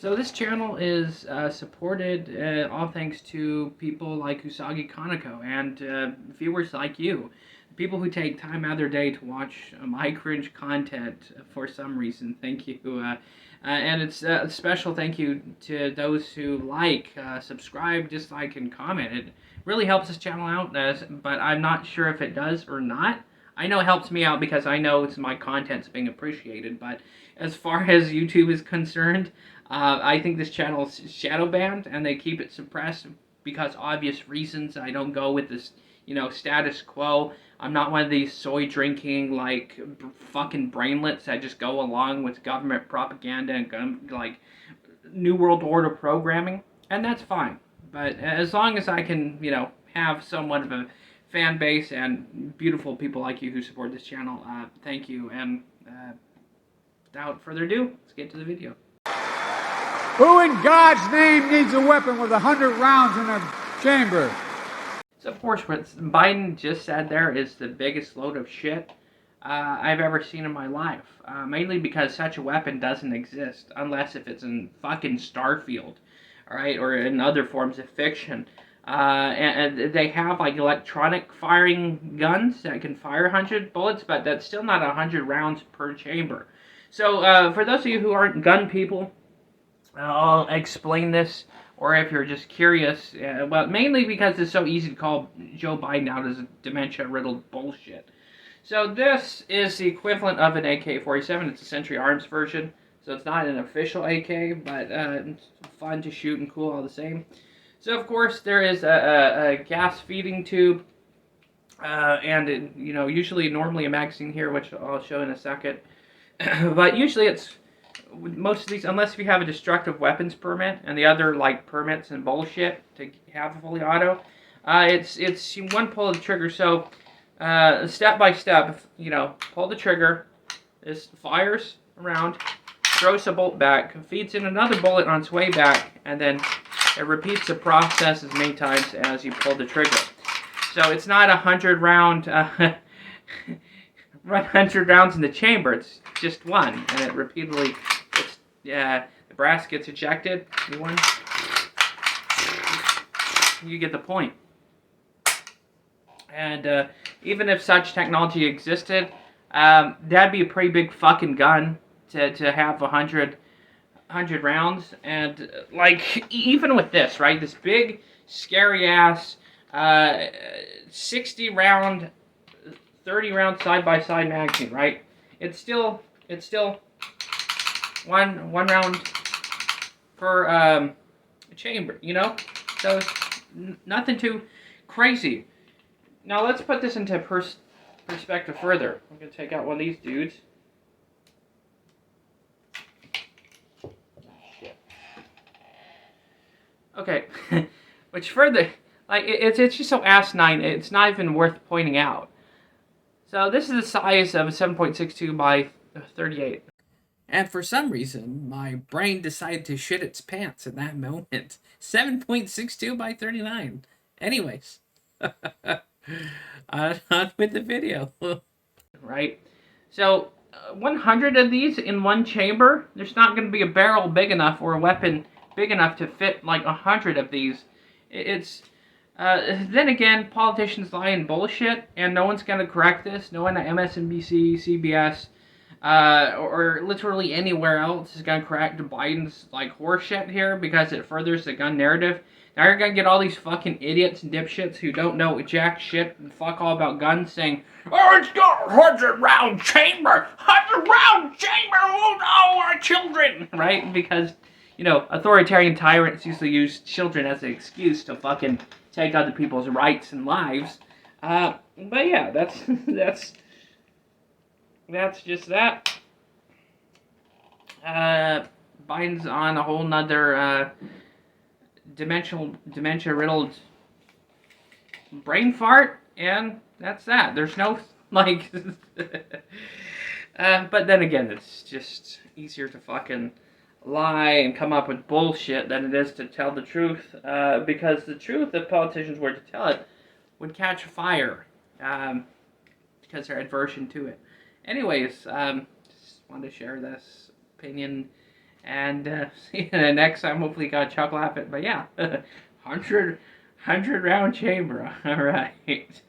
So this channel is supported all thanks to people like UsagiKoneko and viewers like you. People who take time out of their day to watch my cringe content for some reason. Thank you. And it's a special thank you to those who like, subscribe, dislike, and comment. It really helps this channel out, but I'm not sure if it does or not. I know it helps me out because I know it's my content's being appreciated, but as far as YouTube is concerned, I think this channel is shadow banned, and they keep it suppressed because obvious reasons. I don't go with this, status quo. I'm not one of these soy drinking, fucking brainlets that just go along with government propaganda and, New World Order programming, and that's fine. But as long as I can, have somewhat of a fan base and beautiful people like you who support this channel, thank you. And without further ado, let's get to the video. Who in God's name needs a weapon with 100 rounds in a chamber? So, of course, what Biden just said there is the biggest load of shit I've ever seen in my life. Mainly because such a weapon doesn't exist unless if it's in fucking Starfield, alright, or in other forms of fiction. And they have, electronic firing guns that can fire 100 bullets, but that's still not 100 rounds per chamber. So, for those of you who aren't gun people, I'll explain this, or if you're just curious, well, mainly because it's so easy to call Joe Biden out as a dementia-riddled bullshit. So this is the equivalent of an AK-47. It's a Century Arms version, so it's not an official AK, but it's fun to shoot and cool all the same. So, of course, there is a gas feeding tube, and, usually normally a magazine here, which I'll show in a second. But usually it's, most of these, unless if you have a destructive weapons permit and the other, permits and bullshit to have a fully auto, it's one pull of the trigger. So, step by step, pull the trigger, this fires around, throws a bolt back, feeds in another bullet on its way back, and then it repeats the process as many times as you pull the trigger. So it's not 100 round, 100 rounds in the chamber. It's just one, and it repeatedly, the brass gets ejected. One, you get the point. And even if such technology existed, that'd be a pretty big fucking gun to have 100 rounds. And even with this, right, this big scary ass 60 round, 30 round side by side magazine, right? It's still one round per chamber, So it's nothing too crazy. Now let's put this into perspective further. I'm gonna take out one of these dudes. Shit. Okay, which further, it's just so asinine. It's not even worth pointing out. So this is the size of a 7.62 by 38. And for some reason, my brain decided to shit its pants in that moment. 7.62 by 39. Anyways. On with the video. Right? So, 100 of these in one chamber, there's not going to be a barrel big enough or a weapon big enough to fit 100 of these. It's... then again, politicians lie and bullshit, and no one's going to correct this. No one at MSNBC, CBS, or literally anywhere else is going to correct Biden's, horseshit here because it furthers the gun narrative. Now you're going to get all these fucking idiots and dipshits who don't know jack shit and fuck all about guns saying, oh, it's got a 100 round chamber! 100 round chamber! Oh no, our children! Right? Because, authoritarian tyrants usually use children as an excuse to fucking take other people's rights and lives. But yeah, that's just that. Biden's on a whole nother dementia-riddled brain fart, and that's that. There's no, but then again, it's just easier to fucking lie and come up with bullshit than it is to tell the truth, because the truth, if politicians were to tell it, would catch fire, because they're aversion to it. Anyways, just wanted to share this opinion And see you next time. Hopefully, you got a chuckle at it. But yeah, 100 round chamber. All right.